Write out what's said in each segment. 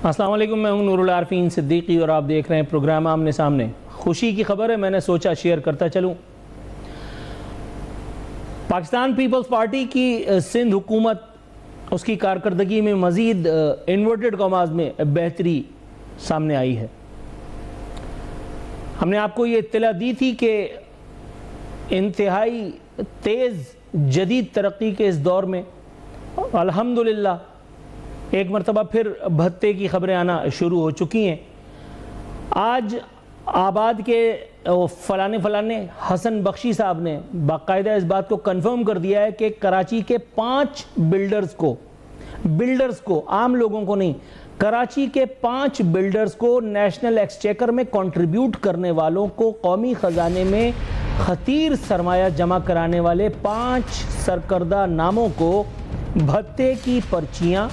السلام علیکم، میں ہوں نور العارفین صدیقی اور آپ دیکھ رہے ہیں پروگرام آمنے سامنے۔ خوشی کی خبر ہے، میں نے سوچا شیئر کرتا چلوں۔ پاکستان پیپلز پارٹی کی سندھ حکومت اس کی کارکردگی میں مزید انورٹڈ کاماز میں بہتری سامنے آئی ہے۔ ہم نے آپ کو یہ اطلاع دی تھی کہ انتہائی تیز جدید ترقی کے اس دور میں الحمدللہ ایک مرتبہ پھر بھتے کی خبریں آنا شروع ہو چکی ہیں۔ آج آباد کے فلانے حسن بخشی صاحب نے باقاعدہ اس بات کو کنفرم کر دیا ہے کہ کراچی کے 5 بلڈرز کو عام لوگوں کو نہیں، کراچی کے 5 بلڈرز کو نیشنل ایکسچیکر میں کنٹریبیوٹ کرنے والوں کو قومی خزانے میں خطیر سرمایہ جمع کرانے والے 5 سرکردہ ناموں کو بھتے کی پرچیاں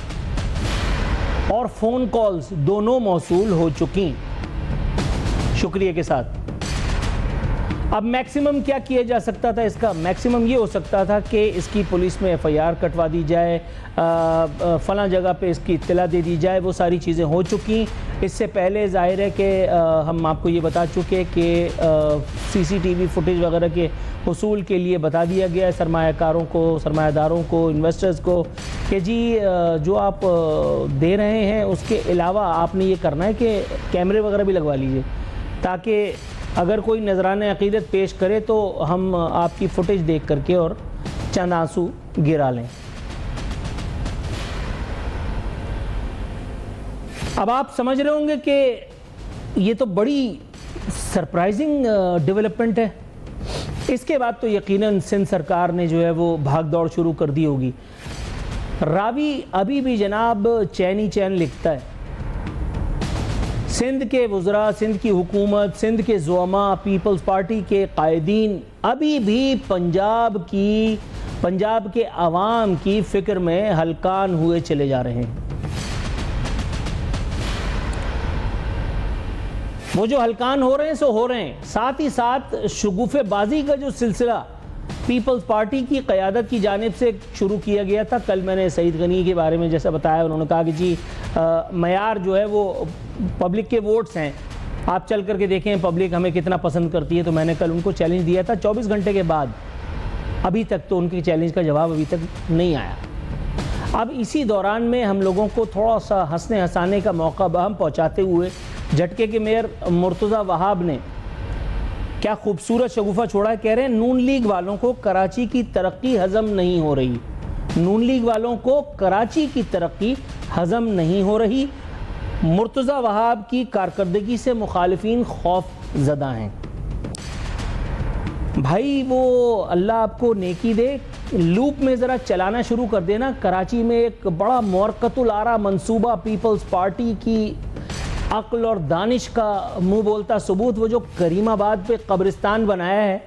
اور فون کالز دونوں موصول ہو چکی، شکریہ کے ساتھ۔ اب میکسیمم کیا کیا جا سکتا تھا؟ اس کا میکسیمم یہ ہو سکتا تھا کہ اس کی پولیس میں FIR کٹوا دی جائے، فلاں جگہ پہ اس کی اطلاع دے دی جائے، وہ ساری چیزیں ہو چکی۔ اس سے پہلے ظاہر ہے کہ ہم آپ کو یہ بتا چکے کہ CCTV فوٹیج وغیرہ کے حصول کے لیے بتا دیا گیا ہے سرمایہ کاروں کو، سرمایہ داروں کو، انویسٹرز کو کہ جی جو آپ دے رہے ہیں اس کے علاوہ آپ نے یہ کرنا ہے کہ کیمرے وغیرہ بھی لگوا لیجئے، تاکہ اگر کوئی نذرانہ عقیدت پیش کرے تو ہم آپ کی فوٹیج دیکھ کر کے اور چند آنسو گرا لیں۔ اب آپ سمجھ رہے ہوں گے کہ یہ تو بڑی سرپرائزنگ ڈیولپمنٹ ہے۔ اس کے بعد تو یقیناً سندھ سرکار نے جو ہے وہ بھاگ دوڑ شروع کر دی ہوگی۔ راوی ابھی بھی جناب چین ہی چین لکھتا ہے۔ سندھ کے وزراء، سندھ کی حکومت، سندھ کے زعماء، پیپلز پارٹی کے قائدین ابھی بھی پنجاب کے عوام کی فکر میں ہلکان ہوئے چلے جا رہے ہیں۔ وہ جو ہلکان ہو رہے ہیں سو ہو رہے ہیں، ساتھ ہی ساتھ شگوفے بازی کا جو سلسلہ پیپلز پارٹی کی قیادت کی جانب سے شروع کیا گیا تھا۔ کل میں نے سعید غنی کے بارے میں جیسا بتایا، انہوں نے کہا کہ جی معیار جو ہے وہ پبلک کے ووٹس ہیں، آپ چل کر کے دیکھیں پبلک ہمیں کتنا پسند کرتی ہے۔ تو میں نے کل ان کو چیلنج دیا تھا 24 گھنٹے کے بعد، ابھی تک تو ان کے چیلنج کا جواب ابھی تک نہیں آیا۔ اب اسی دوران میں ہم لوگوں کو تھوڑا سا ہنسنے ہنسانے کا موقع بہم پہنچاتے ہوئے جھٹکے کے میئر مرتضیٰ وہاب نے کیا خوبصورت شگوفہ چھوڑا ہے۔ کہہ رہے ہیں نون لیگ والوں کو کراچی کی ترقی ہضم نہیں ہو رہی، نون لیگ والوں کو کراچی کی ترقی ہضم نہیں ہو رہی، مرتضیٰ وہاب کی کارکردگی سے مخالفین خوف زدہ ہیں۔ بھائی وہ اللہ آپ کو نیکی دے، لوپ میں ذرا چلانا شروع کر دینا۔ کراچی میں ایک بڑا مورقۃ العرا منصوبہ پیپلز پارٹی کی عقل اور دانش کا منہ بولتا ثبوت، وہ جو کریم آباد پہ قبرستان بنایا ہے،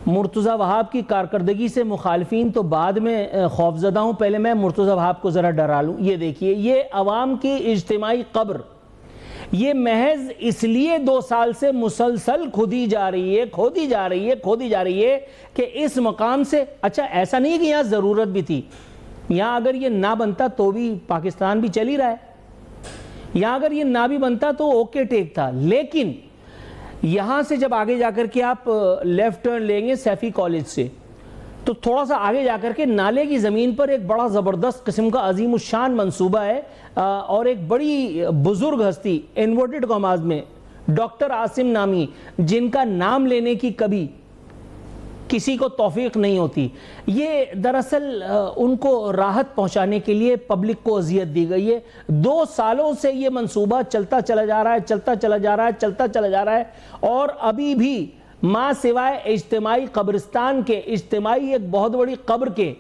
مرتضیٰ وہاب کی کارکردگی سے مخالفین تو بعد میں خوفزدہ ہوں، پہلے میں مرتضیٰ وہاب کو ذرا ڈرا لوں۔ یہ دیکھیے، یہ عوام کی اجتماعی قبر یہ محض اس لیے 2 سال سے مسلسل کھودی جا رہی ہے کہ اس مقام سے، اچھا ایسا نہیں کہ یہاں ضرورت بھی تھی، یہاں اگر یہ نہ بنتا تو بھی پاکستان بھی چل ہی رہا ہے، یہاں اگر یہ نہ بھی بنتا تو اوکے ٹیک تھا، لیکن یہاں سے جب آگے جا کر کے آپ لیفٹ ٹرن لیں گے سیفی کالج سے، تو تھوڑا سا آگے جا کر کے نالے کی زمین پر ایک بڑا زبردست قسم کا عظیم الشان منصوبہ ہے، اور ایک بڑی بزرگ ہستی انورٹڈ کاماز میں ڈاکٹر عاصم نامی، جن کا نام لینے کی کبھی کسی کو توفیق نہیں ہوتی، یہ دراصل ان کو راحت پہنچانے کے لیے پبلک کو اذیت دی گئی ہے۔ 2 سالوں سے یہ منصوبہ چلتا چلا جا رہا ہے اور ابھی بھی ماں سوائے اجتماعی قبرستان کے، اجتماعی ایک بہت بڑی قبر کے،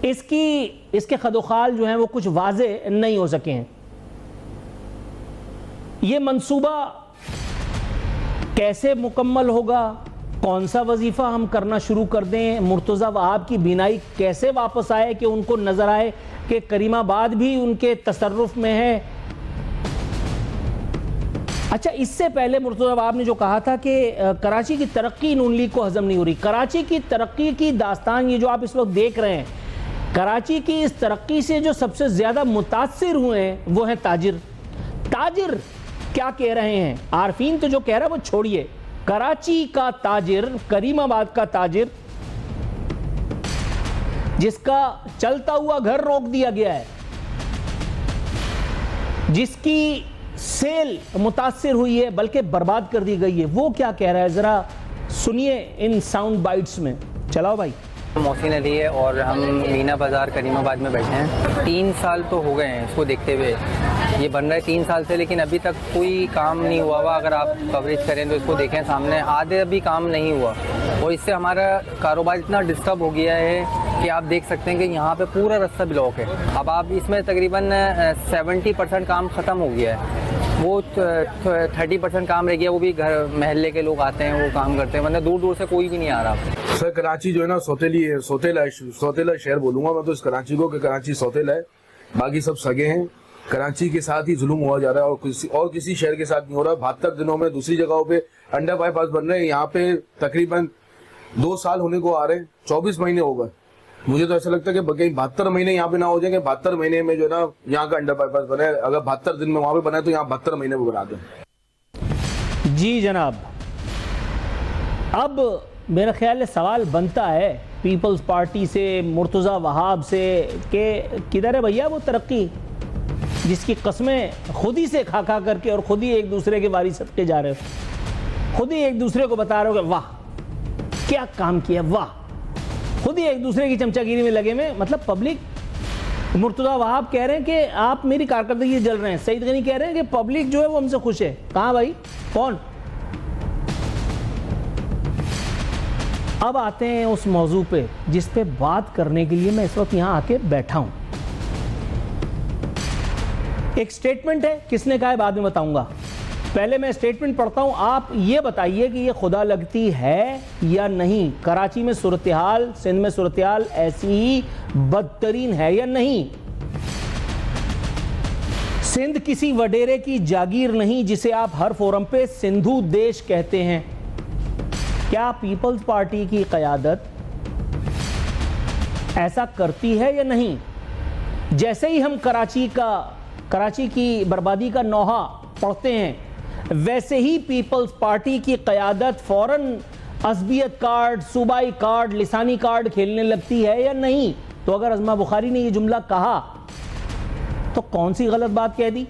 اس کے خد و خال جو ہیں وہ کچھ واضح نہیں ہو سکے ہیں۔ یہ منصوبہ کیسے مکمل ہوگا، کون سا وظیفہ ہم کرنا شروع کر دیں، مرتضیٰ وہاب کی بینائی کیسے واپس آئے کہ ان کو نظر آئے کہ کریم آباد بھی ان کے تصرف میں ہے۔ اچھا، اس سے پہلے مرتضیٰ وہاب نے جو کہا تھا کہ کراچی کی ترقی نون لیگ کو ہضم نہیں ہو رہی، کراچی کی ترقی کی داستان یہ جو آپ اس وقت دیکھ رہے ہیں، کراچی کی اس ترقی سے جو سب سے زیادہ متاثر ہوئے ہیں وہ ہیں تاجر. تاجر کیا کہہ رہے ہیں؟ عارفین تو جو کہہ رہا ہے وہ چھوڑیے. کراچی کا تاجر, کریم آباد کا تاجر جس کا چلتا ہوا گھر روک دیا گیا ہے, جس کی سیل متاثر ہوئی ہے بلکہ برباد کر دی گئی ہے, وہ کیا کہہ رہا ہے ذرا سنیے ان ساؤنڈ بائٹس میں. چلاؤ بھائی. محسن علی ہے اور ہم مینا بازار کریم آباد میں بیٹھے ہیں. 3 سال تو ہو گئے ہیں اس کو دیکھتے ہوئے, یہ بن رہا ہے 3 سال سے, لیکن ابھی تک کوئی کام نہیں ہوا ہوا. اگر آپ کوریج کریں تو اس کو دیکھیں سامنے آدھے ابھی کام نہیں ہوا, اور اس سے ہمارا کاروبار اتنا ڈسٹرب ہو گیا ہے کہ آپ دیکھ سکتے ہیں کہ یہاں پہ پورا رستہ بلاک ہے. اب آپ اس میں تقریباً 70% کام ختم ہو گیا ہے, وہ 30% کام رہ گیا, وہ بھی گھر محلے کے لوگ آتے ہیں وہ کام کرتے ہیں, ورنہ دور دور سے کوئی بھی نہیں آ رہا. سر کراچی جو ہے نا سوتیلا شہر بولوں گا میں تو اس کراچی کو, کہ کراچی سوتیلا ہے, باقی سب سگے ہیں. کراچی کے ساتھ ہی ظلم ہوا جا رہا ہے اور کسی شہر کے ساتھ نہیں ہو رہا. 72 دنوں میں دوسری جگہوں پہ انڈر بائی پاس بن رہے ہیں, یہاں پہ تقریباً 2 سال ہونے کو آ رہے ہیں, 24 مہینے ہو گئے. مجھے تو ایسا لگتا ہے کہ کہیں 72 مہینے یہاں پہ نہ ہو جائیں کہ 72 مہینے میں جو ہے نا یہاں کا انڈر بائی پاس بنا ہے. اگر 72 دن میں وہاں پہ بنا ہے تو یہاں 72 مہینے میں بنا دیں. جی جناب, اب میرا خیال ہے سوال بنتا ہے پیپلز پارٹی سے, مرتضی وہاب سے, کہ کدھر ہے بھیا وہ ترقی جس کی قسمیں خود ہی سے کھا کھا کر کے اور خود ہی ایک دوسرے کے واری سٹتے جا رہے ہو, خود ہی ایک دوسرے کو بتا رہے ہو کہ واہ کیا کام کیا, واہ, خود ہی ایک دوسرے کی چمچہ گیری میں لگے میں. مطلب پبلک, مرتضی وہاب کہہ رہے ہیں کہ آپ میری کارکردگی جل رہے ہیں, سعید غنی کہہ رہے ہیں کہ پبلک جو ہے وہ ہم سے خوش ہے. کہاں بھائی, کون؟ اب آتے ہیں اس موضوع پہ جس پہ بات کرنے کے لیے میں اس وقت یہاں آ کے بیٹھا ہوں. ایک سٹیٹمنٹ ہے, کس نے کہا ہے بعد میں بتاؤں گا, پہلے میں سٹیٹمنٹ پڑھتا ہوں. آپ یہ بتائیے کہ یہ خدا لگتی ہے یا نہیں؟ کراچی میں صورتحال, سندھ میں صورتحال ایسی ہی بدترین ہے یا نہیں؟ سندھ کسی وڈیرے کی جاگیر نہیں جسے آپ ہر فورم پہ سندھو دیش کہتے ہیں. کیا پیپلز پارٹی کی قیادت ایسا کرتی ہے یا نہیں؟ جیسے ہی ہم کراچی کی بربادی کا نوحہ پڑھتے ہیں ویسے ہی پیپلز پارٹی کی قیادت فوراً عصبیت کارڈ, صوبائی کارڈ, لسانی کارڈ کھیلنے لگتی ہے یا نہیں؟ تو اگر عظمہ بخاری نے یہ جملہ کہا تو کون سی غلط بات کہہ دی؟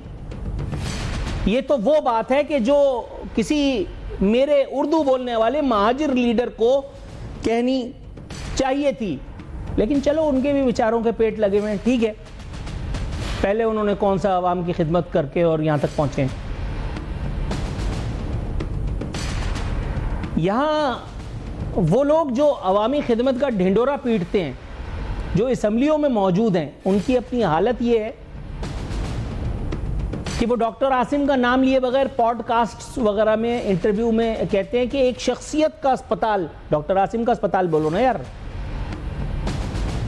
یہ تو وہ بات ہے کہ جو کسی میرے اردو بولنے والے مہاجر لیڈر کو کہنی چاہیے تھی, لیکن چلو ان کے بھی بیچاروں کے پیٹ لگے ہوئے ہیں, ٹھیک ہے. پہلے انہوں نے کون سا عوام کی خدمت کر کے اور یہاں تک پہنچے ہیں. یہاں وہ لوگ جو عوامی خدمت کا ڈھنڈورا پیٹتے ہیں, جو اسمبلیوں میں موجود ہیں, ان کی اپنی حالت یہ ہے کہ وہ ڈاکٹر عاصم کا نام لیے بغیر پوڈ کاسٹ وغیرہ میں انٹرویو میں کہتے ہیں کہ ایک شخصیت کا اسپتال, ڈاکٹر عاصم کا اسپتال بولو نا یار,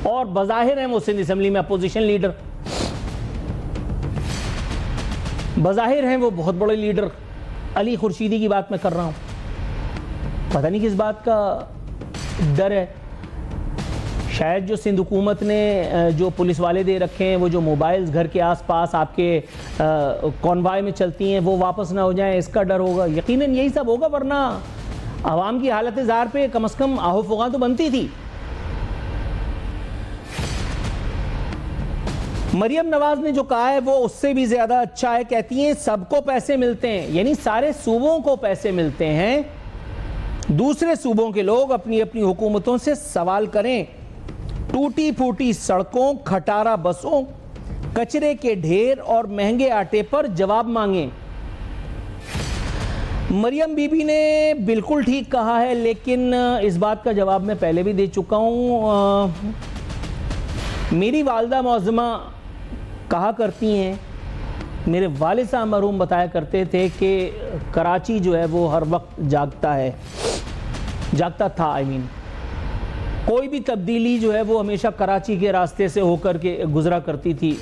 اور بظاہر ہیں وہ سندھ اسمبلی میں اپوزیشن لیڈر, بظاہر ہیں وہ بہت بڑے لیڈر. علی خورشیدی کی بات میں کر رہا ہوں, پتہ نہیں کس بات کا ڈر ہے. شاید جو سندھ حکومت نے جو پولیس والے دے رکھے ہیں, وہ جو موبائلز گھر کے آس پاس آپ کے کانوائے میں چلتی ہیں وہ واپس نہ ہو جائیں, اس کا ڈر ہوگا. یقیناً یہی سب ہوگا, ورنہ عوام کی حالت زار پہ کم از کم آہو فغاں تو بنتی تھی. مریم نواز نے جو کہا ہے وہ اس سے بھی زیادہ اچھا ہے. کہتی ہیں سب کو پیسے ملتے ہیں, یعنی سارے صوبوں کو پیسے ملتے ہیں. دوسرے صوبوں کے لوگ اپنی اپنی حکومتوں سے سوال کریں, ٹوٹی پھوٹی سڑکوں, کھٹارا بسوں, کچرے کے ڈھیر اور مہنگے آٹے پر جواب مانگیں. مریم بی بی نے بالکل ٹھیک کہا ہے, لیکن اس بات کا جواب میں پہلے بھی دے چکا ہوں. میری والدہ معظمہ کہا کرتی ہیں, میرے والد صاحب مرحوم بتایا کرتے تھے کہ کراچی جو ہے وہ ہر وقت جاگتا تھا. کوئی بھی تبدیلی جو ہے وہ ہمیشہ کراچی کے راستے سے ہو کر کے گزرا کرتی تھی.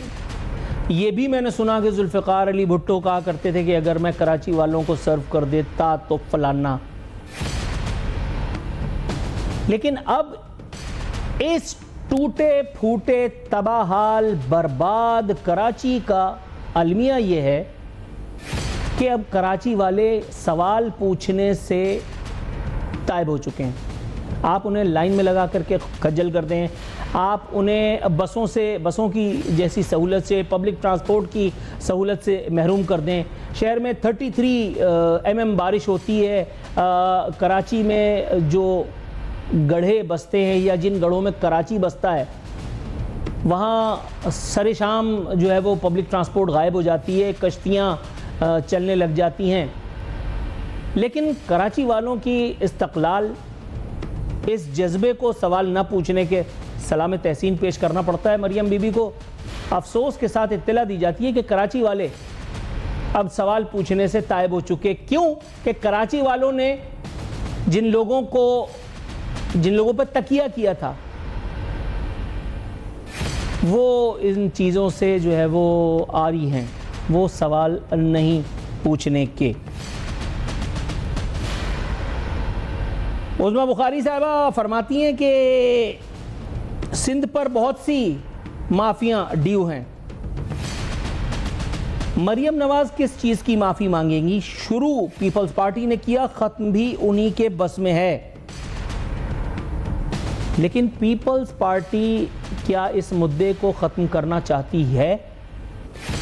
یہ بھی میں نے سنا کہ ذوالفقار علی بھٹو کہا کرتے تھے کہ اگر میں کراچی والوں کو سرو کر دیتا تو فلانا. لیکن اب اس ٹوٹے پھوٹے تباہ حال برباد کراچی کا المیہ یہ ہے کہ اب کراچی والے سوال پوچھنے سے تائب ہو چکے ہیں. آپ انہیں لائن میں لگا کر کے کھجل کر دیں, آپ انہیں بسوں کی جیسی سہولت سے, پبلک ٹرانسپورٹ کی سہولت سے محروم کر دیں. شہر میں 33 mm بارش ہوتی ہے. کراچی میں جو گڑھے بستے ہیں یا جن گڑھوں میں کراچی بستا ہے وہاں سر شام جو ہے وہ پبلک ٹرانسپورٹ غائب ہو جاتی ہے, کشتیاں چلنے لگ جاتی ہیں. لیکن کراچی والوں کی استقلال, اس جذبے کو سوال نہ پوچھنے کے سلام تحسین پیش کرنا پڑتا ہے. مریم بی بی کو افسوس کے ساتھ اطلاع دی جاتی ہے کہ کراچی والے اب سوال پوچھنے سے تائب ہو چکے. کیوں کہ کراچی والوں نے جن لوگوں پر تکیہ کیا تھا وہ ان چیزوں سے جو ہے وہ آری ہیں, وہ سوال نہیں پوچھنے کے. عظمیٰ بخاری صاحبہ فرماتی ہیں کہ سندھ پر بہت سی معافیاں ڈیو ہیں. مریم نواز کس چیز کی معافی مانگیں گی؟ شروع پیپلز پارٹی نے کیا, ختم بھی انہی کے بس میں ہے. لیکن پیپلز پارٹی کیا اس مدعے کو ختم کرنا چاہتی ہے؟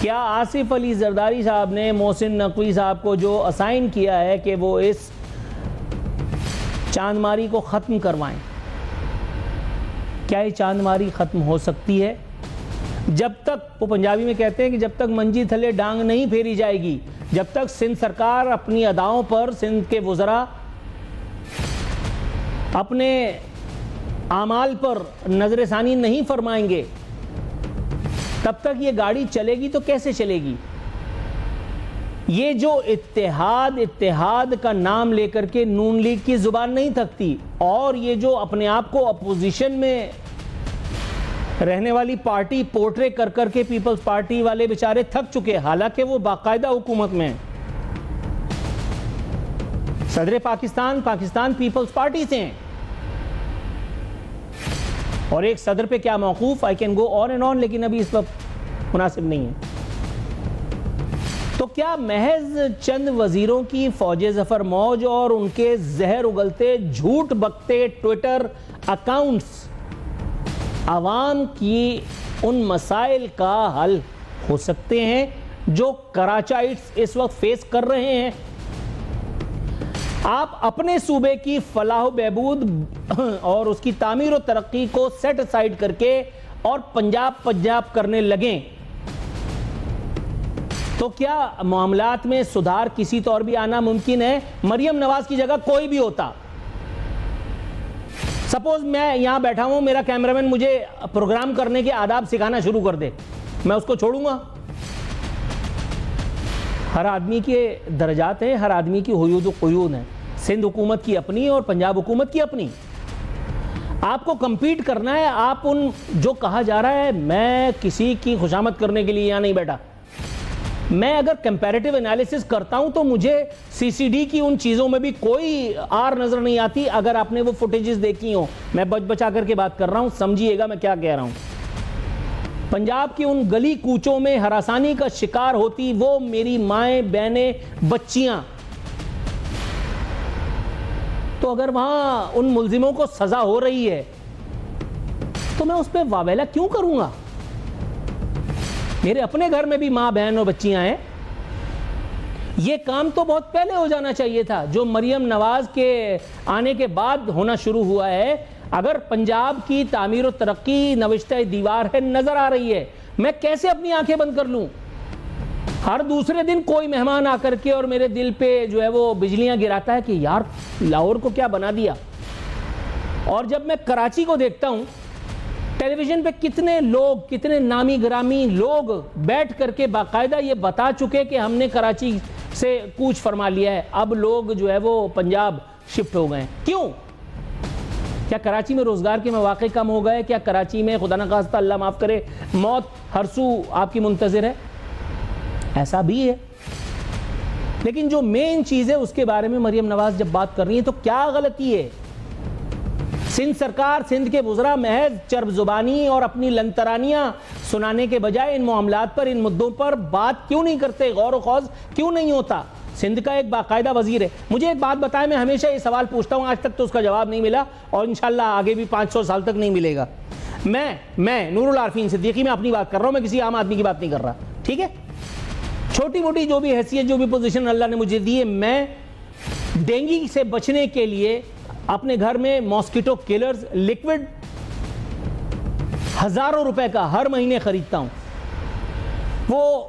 کیا آصف علی زرداری صاحب نے محسن نقوی صاحب کو جو اسائن کیا ہے کہ وہ اس چاند ماری کو ختم کروائیں, کیا یہ چاند ماری ختم ہو سکتی ہے؟ جب تک, وہ پنجابی میں کہتے ہیں کہ جب تک منجی تھلے ڈانگ نہیں پھیری جائے گی, جب تک سندھ سرکار اپنی اداؤں پر, سندھ کے وزراء اپنے اعمال پر نظر ثانی نہیں فرمائیں گے, تب تک یہ گاڑی چلے گی تو کیسے چلے گی؟ یہ جو اتحاد کا نام لے کر کے نون لیگ کی زبان نہیں تھکتی, اور یہ جو اپنے آپ کو اپوزیشن میں رہنے والی پارٹی پورٹرے کر کر کے پیپلز پارٹی والے بیچارے تھک چکے, حالانکہ وہ باقاعدہ حکومت میں ہیں. صدر پاکستان پیپلز پارٹی سے ہیں, اور ایک صدر پہ کیا موقوف, I can go on and on, لیکن ابھی اس وقت مناسب نہیں ہے. تو کیا محض چند وزیروں کی فوج ظفر موج اور ان کے زہر اگلتے جھوٹ بکتے ٹویٹر اکاؤنٹس عوام کی ان مسائل کا حل ہو سکتے ہیں جو کراچائٹس اس وقت فیس کر رہے ہیں؟ آپ اپنے صوبے کی فلاح و بہبود اور اس کی تعمیر و ترقی کو سیٹ اسائیڈ کر کے اور پنجاب کرنے لگیں تو کیا معاملات میں سدھار کسی طور بھی آنا ممکن ہے؟ مریم نواز کی جگہ کوئی بھی ہوتا, سپوز میں یہاں بیٹھا ہوں, میرا کیمرامین مجھے پروگرام کرنے کے آداب سکھانا شروع کر دے, میں اس کو چھوڑوں گا؟ ہر آدمی کے درجات ہیں, ہر آدمی کی حدود و قیود ہیں. سندھ حکومت کی اپنی اور پنجاب حکومت کی اپنی. آپ کو کمپیٹ کرنا ہے. آپ ان جو کہا جا رہا ہے, میں کسی کی خوشامد کرنے کے لیے یہاں نہیں بیٹھا, میں اگر کمپیریٹیو انالیسس کرتا ہوں تو مجھے سی سی ڈی کی ان چیزوں میں بھی کوئی آر نظر نہیں آتی. اگر آپ نے وہ فوٹیجز دیکھی ہوں, میں بچا کر کے بات کر رہا ہوں, سمجھیے گا میں کیا کہہ رہا ہوں. پنجاب کی ان گلی کوچوں میں ہراسانی کا شکار ہوتی وہ میری مائیں بہنیں بچیاں, تو اگر وہاں ان ملزموں کو سزا ہو رہی ہے تو میں اس پہ واویلا کیوں کروں گا؟ میرے اپنے گھر میں بھی ماں بہن اور بچیاں ہیں. یہ کام تو بہت پہلے ہو جانا چاہیے تھا, جو مریم نواز کے آنے کے بعد ہونا شروع ہوا ہے. اگر پنجاب کی تعمیر و ترقی نوشتہ دیوار ہے, نظر آ رہی ہے, میں کیسے اپنی آنکھیں بند کر لوں؟ ہر دوسرے دن کوئی مہمان آ کر کے اور میرے دل پہ جو ہے وہ بجلیاں گراتا ہے کہ یار لاہور کو کیا بنا دیا. اور جب میں کراچی کو دیکھتا ہوں, ٹیلی ویژن پہ کتنے لوگ, کتنے نامی گرامی لوگ بیٹھ کر کے باقاعدہ یہ بتا چکے کہ ہم نے کراچی سے کوچ فرما لیا ہے, اب لوگ جو ہے وہ پنجاب شفٹ ہو گئے ہیں. کیوں؟ کیا کراچی میں روزگار کے مواقع کم ہو گئے؟ کیا کراچی میں خدا نخواستہ اللہ معاف کرے موت ہر سو آپ کی منتظر ہے؟ ایسا بھی ہے. لیکن جو مین چیز ہے اس کے بارے میں مریم نواز جب بات کر رہی ہے تو کیا غلطی ہے؟ سندھ سرکار، سندھ کے وزراء محض چرب زبانی اور اپنی لنترانیاں سنانے کے بجائے ان معاملات پر، ان مدوں پر بات کیوں نہیں کرتے؟ غور و خوض کیوں نہیں ہوتا؟ سندھ کا ایک باقاعدہ وزیر ہے. مجھے ایک بات بتائیں، میں ہمیشہ یہ سوال پوچھتا ہوں، آج تک تو اس کا جواب نہیں ملا اور انشاءاللہ آگے بھی 500 سال تک نہیں ملے گا. میں نور العارفین صدیقی، میں اپنی بات کر رہا ہوں، میں کسی عام آدمی کی بات نہیں کر رہا، ٹھیک ہے؟ چھوٹی موٹی جو بھی حیثیت، جو بھی پوزیشن اللہ نے مجھے دی ہے، میں ڈینگی سے بچنے کے لیے اپنے گھر میں ماسکیٹو کلرز لیکوڈ ہزاروں روپے کا ہر مہینے خریدتا ہوں. وہ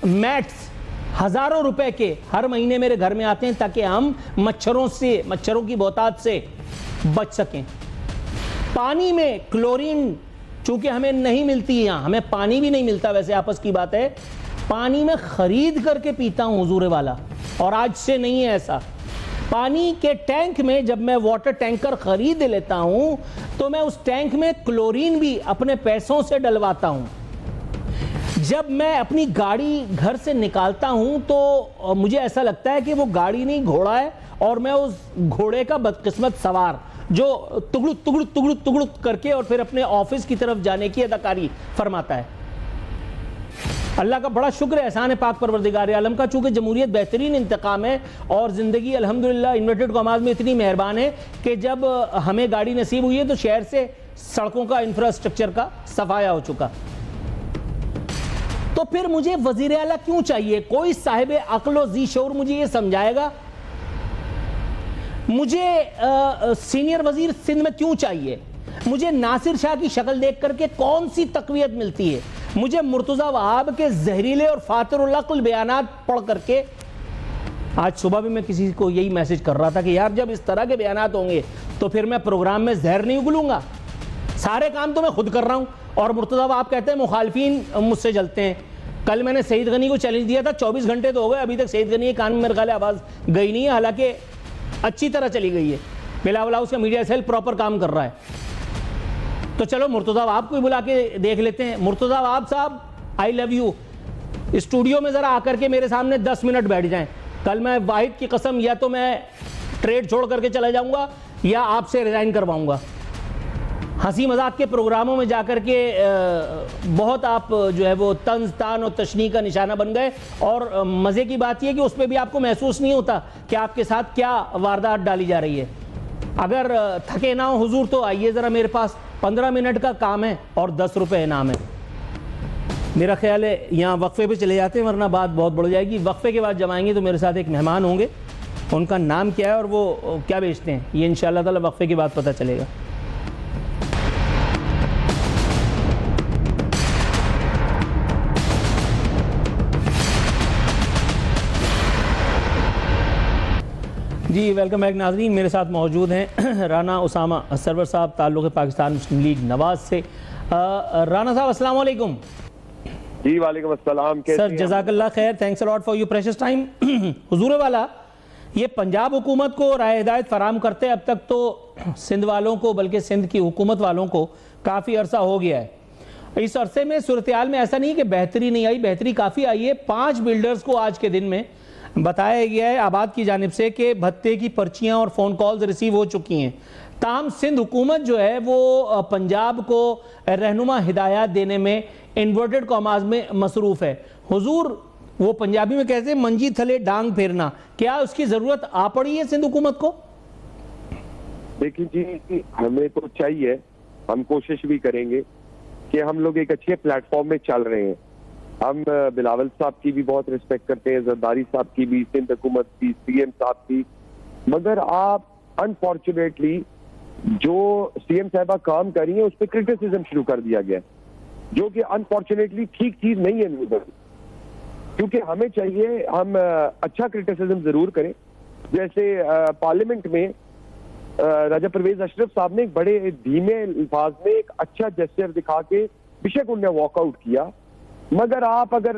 میٹس ہزاروں روپے کے ہر مہینے میرے گھر میں آتے ہیں تاکہ ہم مچھروں کی بہتات سے بچ سکیں. پانی میں کلورین چونکہ ہمیں نہیں ملتی، یہاں ہمیں پانی بھی نہیں ملتا، ویسے آپس کی بات ہے، پانی میں خرید کر کے پیتا ہوں حضور والا. اور آج سے نہیں ہے ایسا. پانی کے ٹینک میں جب میں واٹر ٹینکر خرید لیتا ہوں تو میں اس ٹینک میں کلورین بھی اپنے پیسوں سے ڈلواتا ہوں. جب میں اپنی گاڑی گھر سے نکالتا ہوں تو مجھے ایسا لگتا ہے کہ وہ گاڑی نہیں گھوڑا ہے، اور میں اس گھوڑے کا بدقسمت سوار جو تگڑ کر کے اور پھر اپنے آفس کی طرف جانے کی اداکاری فرماتا ہے. اللہ کا بڑا شکر ہے، احسان پاک پروردگار عالم کا، چونکہ جمہوریت بہترین انتقام ہے اور زندگی الحمدللہ انورٹڈ کاماز میں اتنی مہربان ہے کہ جب ہمیں گاڑی نصیب ہوئی ہے تو شہر سے سڑکوں کا انفراسٹرکچر کا صفایا ہو چکا. تو پھر مجھے وزیر اعلیٰ کیوں چاہیے؟ کوئی صاحب عقل و ذی شعور مجھے یہ سمجھائے گا؟ مجھے سینئر وزیر سندھ میں کیوں چاہیے؟ مجھے ناصر شاہ کی شکل دیکھ کر کے کون سی تقویت ملتی ہے؟ مجھے مرتضی وہاب کے زہریلے اور فاتر العقل بیانات پڑھ کر کے، آج صبح بھی میں کسی کو یہی میسج کر رہا تھا کہ یار جب اس طرح کے بیانات ہوں گے تو پھر میں پروگرام میں زہر نہیں اگلوں گا. سارے کام تو میں خود کر رہا ہوں. اور مرتضی وہاب کہتے ہیں مخالفین مجھ سے جلتے ہیں. کل میں نے سعید غنی کو چیلنج دیا تھا، 24 گھنٹے تو ہو گئے، ابھی تک سعید غنی کے کان میں میرے خیال آواز گئی نہیں ہے، حالانکہ اچھی طرح چلی گئی ہے. بلا بلا اس کا میڈیا سیل پراپر کام کر رہا ہے. تو چلو مرتضی وہاب کو ہی بلا کے دیکھ لیتے ہیں. مرتضی وہاب صاحب آئی لو یو، اسٹوڈیو میں ذرا آ کر کے میرے سامنے 10 منٹ بیٹھ جائیں. کل میں واحد کی قسم یا تو میں ٹریڈ چھوڑ کر کے چلا جاؤں گا یا آپ سے ریزائن کرواؤں گا. ہنسی مذاق کے پروگراموں میں جا کر کے بہت آپ جو ہے وہ طنز تان اور تشنیع کا نشانہ بن گئے. اور مزے کی بات یہ کہ اس پہ بھی آپ کو محسوس نہیں ہوتا کہ آپ کے ساتھ کیا واردات ڈالی جا رہی ہے. اگر تھکے نہ ہو حضور تو آئیے ذرا میرے پاس، 15 منٹ کا کام ہے اور 10 روپے انعام ہے. میرا خیال ہے یہاں وقفے پہ چلے جاتے ہیں ورنہ بات بہت بڑھ جائے گی. وقفے کے بعد جب آئیں گے تو میرے ساتھ ایک مہمان ہوں گے، ان کا نام کیا ہے اور وہ کیا بیچتے ہیں یہ انشاءاللہ تعالی وقفے کے بعد پتہ چلے گا. جی ویلکم بیک ناظرین، میرے ساتھ موجود ہیں رانا اسامہ سرور صاحب، تعلق پاکستان مسلم لیگ نواز سے. رانا صاحب السلام علیکم. جی وعلیکم السلام. سر جزاک اللہ خیر، thanks allot for your precious time. حضور والا، یہ پنجاب حکومت کو رائے ہدایت فراہم کرتے اب تک تو سندھ والوں کو، بلکہ سندھ کی حکومت والوں کو کافی عرصہ ہو گیا ہے. اس عرصے میں صورتحال میں ایسا نہیں کہ بہتری نہیں آئی، بہتری کافی آئی ہے. 5 بلڈرز کو آج کے دن میں بتایا گیا ہے آباد کی جانب سے کہ بھتے کی پرچیاں اور فون کالز ریسیو ہو چکی ہیں. تاہم سندھ حکومت جو ہے وہ پنجاب کو رہنما ہدایات دینے میں انورٹڈ کاماز میں مصروف ہے. حضور، وہ پنجابی میں کہتے ہیں منجی تھلے ڈانگ پھیرنا، کیا اس کی ضرورت آ پڑی ہے سندھ حکومت کو؟ دیکھیں جی، ہمیں تو چاہیے، ہم کوشش بھی کریں گے کہ ہم لوگ ایک اچھے پلیٹ فارم میں چل رہے ہیں. ہم بلاول صاحب کی بھی بہت رسپیکٹ کرتے ہیں، زرداری صاحب کی بھی، سندھ حکومت کی، سی ایم صاحب کی. مگر آپ انفارچونیٹلی جو سی ایم صاحبہ کام کر رہی ہیں اس پہ کرٹیسزم شروع کر دیا گیا، جو کہ انفارچونیٹلی ٹھیک چیز نہیں ہے. کیونکہ ہمیں چاہیے ہم اچھا کرٹیسزم ضرور کریں. جیسے پارلیمنٹ میں راجہ پرویز اشرف صاحب نے ایک بڑے دھیمے الفاظ میں ایک اچھا جیسچر دکھا کے بے شک انہوں نے واک آؤٹ کیا. مگر آپ اگر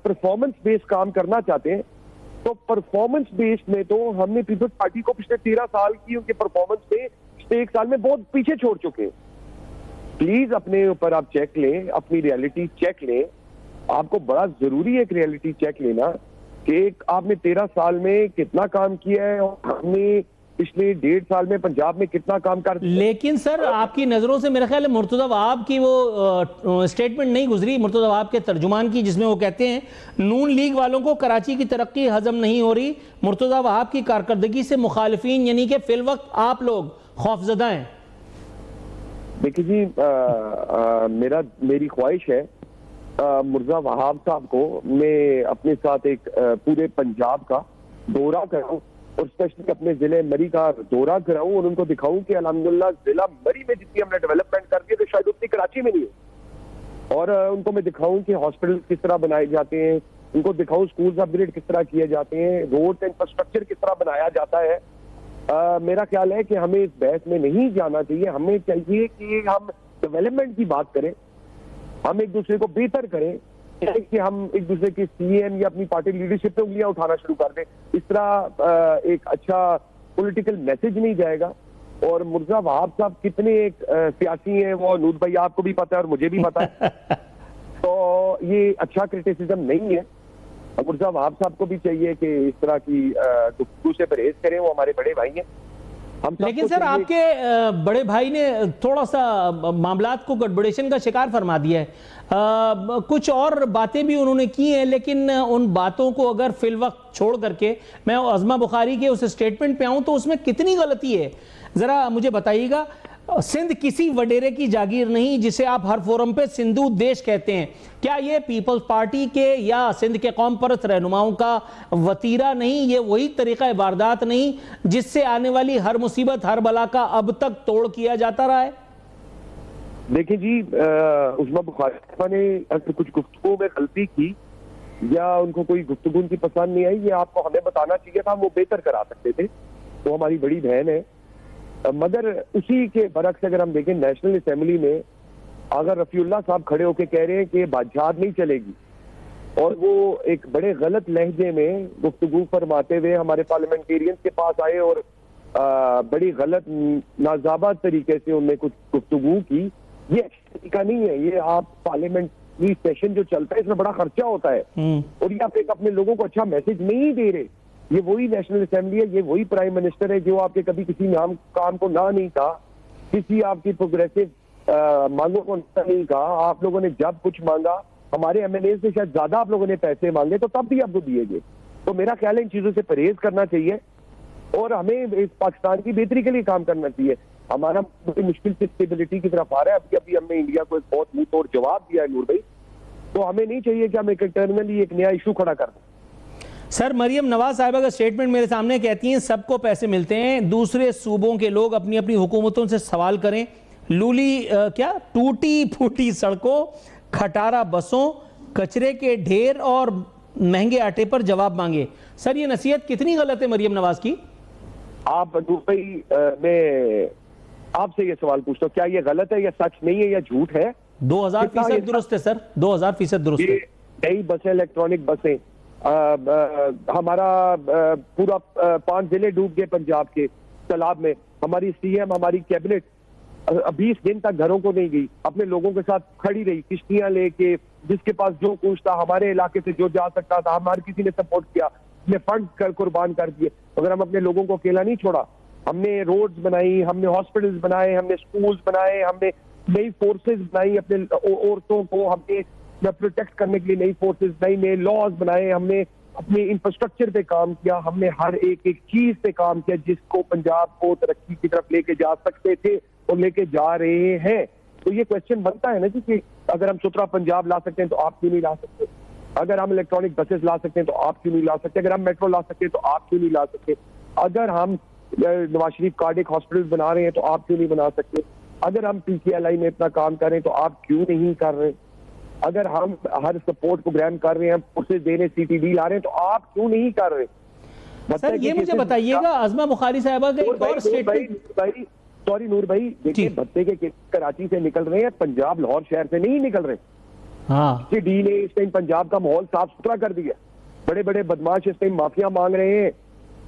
پرفارمنس بیس کام کرنا چاہتے ہیں تو پرفارمنس بیس میں تو ہم نے پیپلز پارٹی کو پچھلے 13 سال کی ان کے پرفارمنس پہ پچھلے 1 سال میں بہت پیچھے چھوڑ چکے. پلیز اپنے اوپر آپ چیک لیں، اپنی ریالٹی چیک لیں. آپ کو بڑا ضروری ہے ایک ریالٹی چیک لینا کہ آپ نے 13 سال میں کتنا کام کیا ہے اور ہم نے پچھلے 1.5 سال میں پنجاب میں کتنا کام کر دیا. لیکن سر آپ کی نظروں سے میرا خیال ہے مرتضی وہاب کی وہ سٹیٹمنٹ نہیں گزری مرتضی وہاب کے ترجمان کی، جس میں وہ کہتے ہیں نون لیگ والوں کو کراچی کی ترقی ہضم نہیں ہو رہی، مرتضی وہاب کی کارکردگی سے مخالفین یعنی کہ فی الوقت آپ لوگ خوفزدہ ہیں. دیکھیں جی میری خواہش ہے مرزا وہاب صاحب کو میں اپنے ساتھ ایک پورے پنجاب کا دورہ کراؤں اور اسپیشلی اپنے ضلع مری کا دورہ کراؤں اور ان کو دکھاؤں کہ الحمدللہ ضلع مری میں جتنی ہم نے ڈیولپمنٹ کر دی تو شاید اتنی کراچی میں نہیں ہے. اور ان کو میں دکھاؤں کہ ہاسپٹل کس طرح بنائے جاتے ہیں، ان کو دکھاؤں سکولز اپ گریڈ کس طرح کیے جاتے ہیں، روڈ انفراسٹرکچر کس طرح بنایا جاتا ہے. میرا خیال ہے کہ ہمیں اس بحث میں نہیں جانا چاہیے. ہمیں چاہیے کہ ہم ڈیولپمنٹ کی بات کریں، ہم ایک دوسرے کو بہتر کریں کہ ہم ایک دوسرے کے سی ایم یا اپنی پارٹی لیڈرشپ پہ انگلیاں اٹھانا شروع کر دیں. اس طرح ایک اچھا پولیٹیکل میسج نہیں جائے گا. اور مرزا وہاب صاحب کتنے ایک سیاسی ہیں وہ نور بھائی آپ کو بھی پتا ہے اور مجھے بھی پتا ہے، تو یہ اچھا کرٹیسزم نہیں ہے. مرزا وہاب صاحب کو بھی چاہیے کہ اس طرح کی گفتگو سے پرہیز کریں، وہ ہمارے بڑے بھائی ہیں. لیکن سر آپ کے بڑے بھائی نے تھوڑا سا معاملات کو گڑبڑیشن کا شکار فرما دیا ہے، کچھ اور باتیں بھی انہوں نے کی ہیں، لیکن ان باتوں کو اگر فی الوقت چھوڑ کر کے میں عظمہ بخاری کے اس سٹیٹمنٹ پہ آؤں تو اس میں کتنی غلطی ہے ذرا مجھے بتائیے گا. سندھ کسی وڈیرے کی جاگیر نہیں جسے آپ ہر فورم پہ سندھو دیش کہتے ہیں. کیا یہ پیپلز پارٹی کے یا سندھ کے قوم پرست رہنماؤں کا وتیرہ نہیں؟ یہ وہی طریقہ واردات نہیں جس سے آنے والی ہر مصیبت ہر بلا کا اب تک توڑ کیا جاتا رہا ہے؟ دیکھیں جی عظمہ بخاری نے اگر کچھ گفتگو میں غلطی کی یا ان کو کوئی گفتگو ان کی پسند نہیں آئی، یہ آپ کو ہمیں بتانا چاہیے تھا، وہ بہتر کرا سکتے تھے. وہ ہماری بڑی بہن ہے. مگر اسی کے برعکس اگر ہم دیکھیں نیشنل اسمبلی میں اگر رفیع اللہ صاحب کھڑے ہو کے کہہ رہے ہیں کہ بادشاہت نہیں چلے گی اور وہ ایک بڑے غلط لہجے میں گفتگو فرماتے ہوئے ہمارے پارلیمنٹیرینز کے پاس آئے اور بڑی غلط نازابہ طریقے سے انہوں نے کچھ گفتگو کی، یہ اچھا طریقہ نہیں ہے. یہ آپ پارلیمنٹری سیشن جو چلتا ہے اس میں بڑا خرچہ ہوتا ہے اور یہ آپ ایک اپنے لوگوں کو اچھا میسج نہیں دے رہے. یہ وہی نیشنل اسمبلی ہے، یہ وہی پرائم منسٹر ہے جو آپ کے کبھی کسی کام کو نہ نہیں کہا، کسی آپ کی پروگریسو مانگوں کو نہیں کہا. آپ لوگوں نے جب کچھ مانگا ہمارے ایم ایل اے سے شاید زیادہ آپ لوگوں نے پیسے مانگے تو تب بھی آپ کو دیے گئے. تو میرا خیال ہے ان چیزوں سے پرہیز کرنا چاہیے اور ہمیں اس پاکستان کی بہتری کے لیے کام کرنا چاہیے. ہمارا بڑی مشکل سے اسٹیبلٹی کی طرف آ رہا ہے. ابھی ہم نے انڈیا کو ایک بہت منہ توڑ جواب دیا ہے نور بھائی، تو ہمیں نہیں چاہیے کہ ہم ایک انٹرنلی ایک نیا ایشو کھڑا کر دیں. سر مریم نواز صاحبہ کا سٹیٹمنٹ میرے سامنے کہتی ہیں سب کو پیسے ملتے ہیں، دوسرے صوبوں کے لوگ اپنی اپنی حکومتوں سے سوال کریں، لولی ٹوٹی پھوٹی سڑکوں، کھٹارا بسوں، کچرے کے ڈھیر اور مہنگے آٹے پر جواب مانگے. سر یہ نصیحت کتنی غلط ہے مریم نواز کی؟ آپ بھائی میں آپ سے یہ سوال پوچھتا ہوں، کیا یہ غلط ہے یا سچ نہیں ہے یا جھوٹ ہے؟ 2000% درست ہے سر، 2000% درست ہے. نئی بسیں، الیکٹرانک بسیں، ہمارا پورا 5 ضلع ڈوب گئے پنجاب کے تالاب میں. ہماری سی ایم، ہماری کیبنٹ 20 دن تک گھروں کو نہیں گئی، اپنے لوگوں کے ساتھ کھڑی رہی کشتیاں لے کے، جس کے پاس جو کچھ تھا ہمارے علاقے سے جو جا سکتا تھا ہمارے کسی نے سپورٹ کیا، نے فنڈ قربان کر دیے. اگر ہم اپنے لوگوں کو اکیلا نہیں چھوڑا، ہم نے روڈز بنائی، ہم نے ہاسپٹلز بنائے، ہم نے سکولز بنائے، ہم نے نئی فورسز بنائی اپنے عورتوں کو، ہم نے پروٹیکٹ کرنے کے لیے نئی فورسز، نئے لاز بنائے، ہم نے اپنے انفراسٹرکچر پہ کام کیا، ہم نے ہر ایک چیز پہ کام کیا جس کو پنجاب کو ترقی کی طرف لے کے جا سکتے تھے اور لے کے جا رہے ہیں. تو یہ کوشچن بنتا ہے نا جی کہ اگر ہم سترہ پنجاب لا سکتے ہیں تو آپ کیوں نہیں لا سکتے؟ اگر ہم الیکٹرانک بسز لا سکتے ہیں تو آپ کیوں نہیں لا سکتے؟ اگر ہم میٹرو لا سکتے ہیں تو آپ کیوں نہیں لا سکتے؟ اگر ہم نواز شریف کارڈک ہاسپٹل بنا رہے ہیں تو آپ کیوں نہیں بنا سکتے؟ اگر ہم پی کے ایل آئی میں اتنا کام کر رہے ہیں تو آپ کیوں نہیں کر رہے؟ اگر ہم ہر سپورٹ پروگرام کر رہے ہیں، فورسز دے رہے ہیں، سی ٹی ڈی لا رہے ہیں تو آپ کیوں نہیں کر رہے؟ سر یہ مجھے بتائیے گا عظمہ بخاری صاحبہ کا ایک اور سٹیٹمنٹ. سوری نور بھائی، دیکھیں بھتے کے کراچی سے نکل رہے ہیں، پنجاب لاہور شہر سے نہیں نکل رہے. سی ڈی نے اس ٹائم پنجاب کا ماحول صاف ستھرا کر دیا. بڑے بڑے بدماش اس ٹائم معافیا مانگ رہے ہیں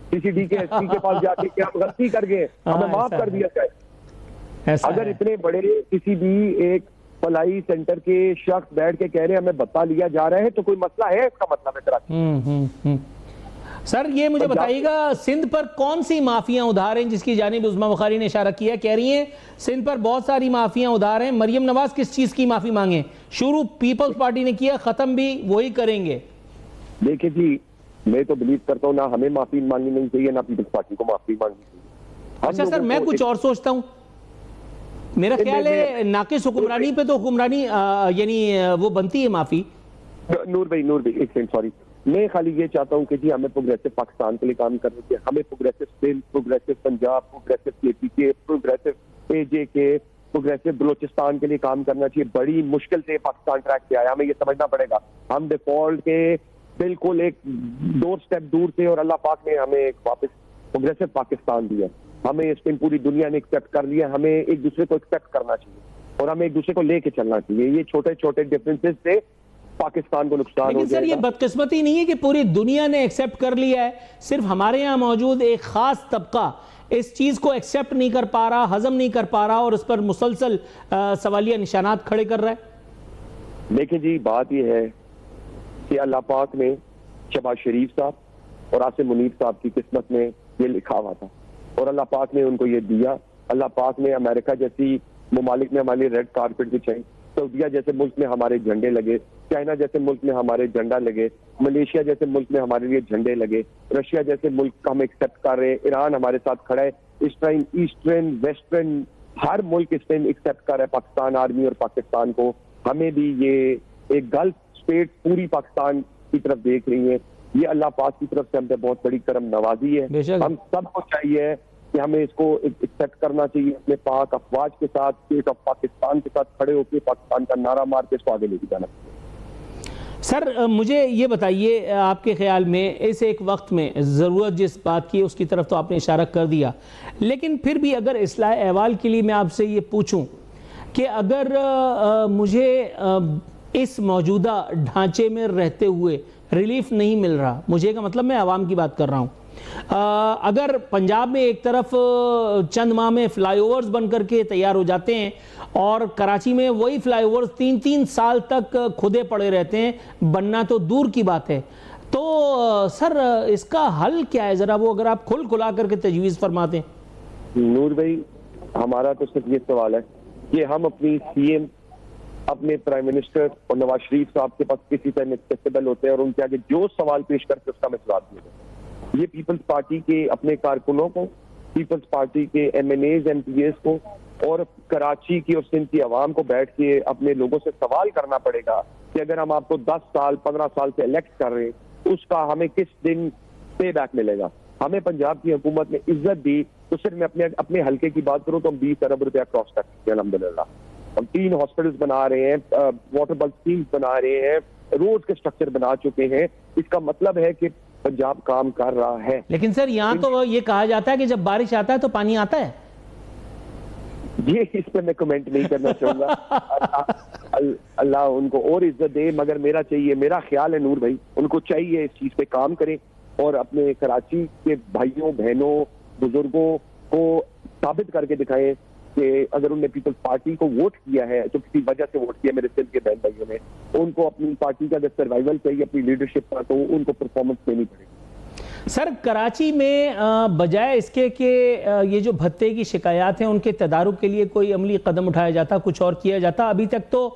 سی سی ڈی کے ایس پی کے پاس جا کے کہ ہم غلطی کر گئے، ہمیں معاف کر دیا جائے. اگر اتنے بڑے کسی بھی ایک فلائی سینٹر کے شخص بیٹھ کے کہہ رہے ہیں ہمیں بتا لیا جا رہا ہے تو کوئی مسئلہ ہے اس کا مطلب ہے کراچی. سر یہ مجھے بتائیے گا سندھ پر کون سی معافیاں ادھار ہیں جس کی جانب عظمیٰ بخاری نے اشارہ کیا؟ کہہ رہی ہیں سندھ پر بہت ساری معافیاں ادھار ہیں. مریم نواز کس چیز کی معافی مانگیں؟ شروع پیپلز پارٹی نے کیا، ختم بھی وہی کریں گے. دیکھیں جی، میں تو بلیو کرتا ہوں نہ ہمیں معافی مانگنی نہیں چاہیے نہ پیپلز پارٹی کو معافی مانگنی چاہیے. اچھا سر، میں کچھ اور سوچتا ہوں. میرا خیال ہے ناقص حکمرانی پہ تو حکمرانی یعنی وہ بنتی ہے معافی. نور بھائی ایک سیکنڈ، سوری. میں خالی یہ چاہتا ہوں کہ جی ہمیں پروگریسو پاکستان کے لیے کام کرنا چاہیے. ہمیں progressive Sindh, progressive Punjab, progressive کے پی کے، پروگریسو اے جے کے، پروگریسو بلوچستان کے لیے کام کرنا چاہیے. بڑی مشکل سے پاکستان ٹریک پہ آیا، ہمیں یہ سمجھنا پڑے گا. ہم ڈیفالٹ کے بالکل ایک 2 سٹیپ دور تھے اور اللہ پاک نے ہمیں واپس پروگریسو پاکستان دیا. ہمیں اس ٹائم پوری دنیا نے ایکسیپٹ کر لیا. ہمیں ایک دوسرے کو ایکسیپٹ کرنا چاہیے اور ہمیں ایک دوسرے کو لے کے چلنا چاہیے. یہ چھوٹے چھوٹے ڈفرینسز سے پاکستان کو نقصان ہو جائے گا. لیکن سر یہ بدقسمتی نہیں ہے کہ پوری دنیا نے ایکسیپٹ کر لیا ہے، صرف ہمارے یہاں موجود ایک خاص طبقہ اس چیز کو ایکسیپٹ نہیں کر پا رہا، ہضم نہیں کر پا رہا اور اس پر مسلسل سوالیہ نشانات کھڑے کر رہا ہے. دیکھیں جی، بات یہ ہے کہ اللہ پاک نے شہباز شریف صاحب اور آصم منیر صاحب کی قسمت میں یہ لکھا ہوا تھا اور اللہ پاک نے ان کو یہ دیا. اللہ پاک نے امریکہ جیسی ممالک میں ہمارے ریڈ کارپٹ بچھائی، سعودیہ جیسے ملک میں ہمارے جھنڈے لگے، چائنا جیسے ملک میں ہمارے جھنڈا لگے، ملیشیا جیسے ملک میں ہمارے لیے جھنڈے لگے، رشیا جیسے ملک کا ہم ایکسیپٹ کر رہے ہیں، ایران ہمارے ساتھ کھڑا ہے. اس ٹائم ایسٹرن ویسٹرن ہر ملک اس ٹائم ایکسیپٹ کر رہا ہے پاکستان آرمی اور پاکستان کو. ہمیں بھی یہ ایک گلف اسٹیٹ پوری پاکستان کی طرف دیکھ رہی ہیں. یہ اللہ پاک کی طرف سے ہم پہ بہت بڑی کرم نوازی ہے. ہم سب کو چاہیے کہ ہمیں اس کو ایکسیپٹ کرنا چاہیے، اپنے پاک افواج کے ساتھ، اسٹیٹ آف پاکستان کے ساتھ کھڑے ہو کے پاکستان کا نعرہ مار کے اس کو آگے لے کے جانا چاہیے. سر مجھے یہ بتائیے آپ کے خیال میں اس ایک وقت میں ضرورت جس بات کی اس کی طرف تو آپ نے اشارہ کر دیا، لیکن پھر بھی اگر اصلاح احوال کے لیے میں آپ سے یہ پوچھوں کہ اگر مجھے اس موجودہ ڈھانچے میں رہتے ہوئے ریلیف نہیں مل رہا، مجھے کا مطلب میں عوام کی بات کر رہا ہوں، اگر پنجاب میں ایک طرف چند ماہ میں فلائی اوورز بن کر کے تیار ہو جاتے ہیں اور کراچی میں وہی فلائی اوورز 3 سال تک کھدے پڑے رہتے ہیں، بننا تو دور کی بات ہے، تو سر اس کا حل کیا ہے؟ ذرا وہ اگر آپ کھلا کر کے تجویز فرماتے ہیں. نور بھائی، ہمارا تو صرف یہ سوال ہے کہ ہم اپنی سی ایم، اپنے پرائم منسٹر اور نواز شریف صاحب کے پاس کسی طرح ایکسیسیبل ہوتے ہیں اور ان کے آگے جو سوال پیش کرتے اس کا میں جواب دیا جائے. یہ پیپلز پارٹی کے اپنے کارکنوں کو، پیپلز پارٹی کے M N As, M P As کو اور کراچی کی اور سندھ کی عوام کو بیٹھ کے اپنے لوگوں سے سوال کرنا پڑے گا کہ اگر ہم آپ کو 10 سال 15 سال سے الیکٹ کر رہے ہیں اس کا ہمیں کس دن پے بیک ملے گا. ہمیں پنجاب کی حکومت نے عزت دی تو صرف میں اپنے حلقے کی بات کروں تو ہم 20 ارب روپیہ کراس کر چکے ہیں الحمدللہ. ہم 3 ہاسپٹلز بنا رہے ہیں، واٹر بل اسکیمز بنا رہے ہیں، روڈ کے اسٹرکچر بنا چکے ہیں. اس کا مطلب ہے کہ پنجاب کام کر رہا ہے. لیکن سر یہاں تو یہ کہا جاتا ہے کہ جب بارش آتا ہے تو پانی آتا ہے. یہ اس پہ میں کمنٹ نہیں کرنا چاہوں گا. اللہ ان کو اور عزت دے، مگر میرا خیال ہے نور بھائی، ان کو چاہیے اس چیز پہ کام کریں اور اپنے کراچی کے بھائیوں بہنوں بزرگوں کو ثابت کر کے دکھائیں کہ اگر انہوں نے پیپلز پارٹی کو ووٹ کیا ہے تو کسی وجہ سے ووٹ کیا میرے سندھ کے بہن بھائیوں نے، ان کو اپنی پارٹی کا اگر سروائیول چاہیے اپنی لیڈرشپ کا تو ان کو پرفارمنس دینی پڑے گی. سر کراچی میں بجائے اس کے کہ یہ جو بھتے کی شکایات ہیں ان کے تدارک کے لیے کوئی عملی قدم اٹھایا جاتا، کچھ اور کیا جاتا؟ ابھی تک تو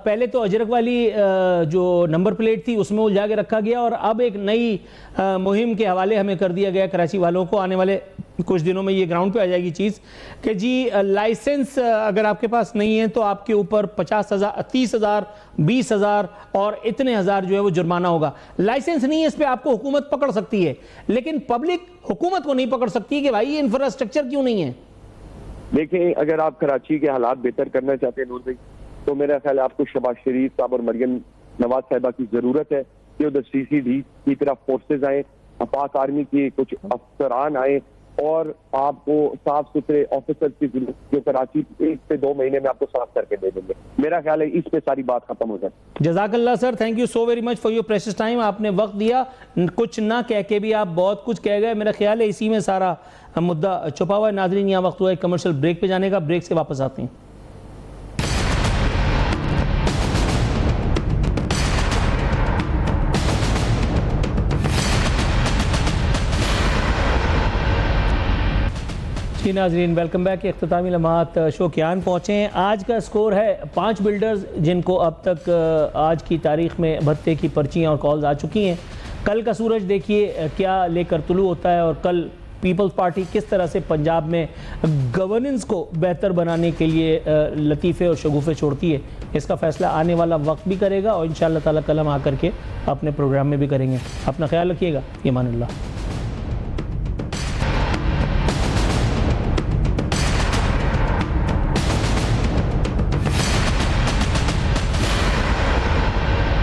پہلے تو اجرک والی جو نمبر پلیٹ تھی اس میں الجھا کے رکھا گیا اور اب ایک نئی مہم کے حوالے ہمیں کر دیا گیا کراچی والوں کو. آنے والے کچھ دنوں میں یہ گراؤنڈ پہ آ جائے گی چیز کہ جی لائسنس اگر آپ کے پاس نہیں ہے تو آپ کے اوپر 50,000 30,000 20,000 اور اتنے ہزار جو ہے وہ جرمانہ ہوگا. لائسنس نہیں ہے اس پہ آپ کو حکومت پکڑ سکتی ہے لیکن پبلک حکومت کو نہیں پکڑ سکتی کہ بھائی یہ انفراسٹرکچر کیوں نہیں ہے. دیکھیں اگر آپ کراچی کے حالات بہتر کرنا چاہتے ہیں نور بھائی تو میرا خیال ہے آپ کو شہباز شریف صاحب اور مریم نواز صاحبہ کی ضرورت ہے کہ ادھر سی سی ڈی کی طرف فورسز آئیں، پاک آرمی کی کچھ افسران آئیں اور آپ کو صاف ستھرے آفیسر کی ضرورت جو کراچی 1 سے 2 مہینے میں آپ کو صاف کر کے دے دیں گے. میرا خیال ہے اس پہ ساری بات ختم ہو جائے. جزاک اللہ sir, thank you so very much for your precious time. آپ نے وقت دیا، کچھ نہ کہہ کے بھی آپ بہت کچھ کہہ گئے. میرا خیال ہے اسی میں سارا مدعا چھپا ہوا ہے. ناظرین یہاں وقت ہوا ہے کمرشل بریک پہ جانے کا، بریک سے واپس آتے ہیں. جی ناظرین، ویلکم بیک. اختتامی لمحات شو کے آن پہنچے ہیں. آج کا سکور ہے 5 بلڈرز جن کو اب تک آج کی تاریخ میں بھتے کی پرچیاں اور کالز آ چکی ہیں. کل کا سورج دیکھیے کیا لے کر طلوع ہوتا ہے اور کل پیپلز پارٹی کس طرح سے پنجاب میں گورننس کو بہتر بنانے کے لیے لطیفے اور شگوفے چھوڑتی ہے. اس کا فیصلہ آنے والا وقت بھی کرے گا اور انشاءاللہ تعالی کل ہم آ کر کے اپنے پروگرام میں بھی کریں گے. اپنا خیال رکھیے گا. ایمان اللہ.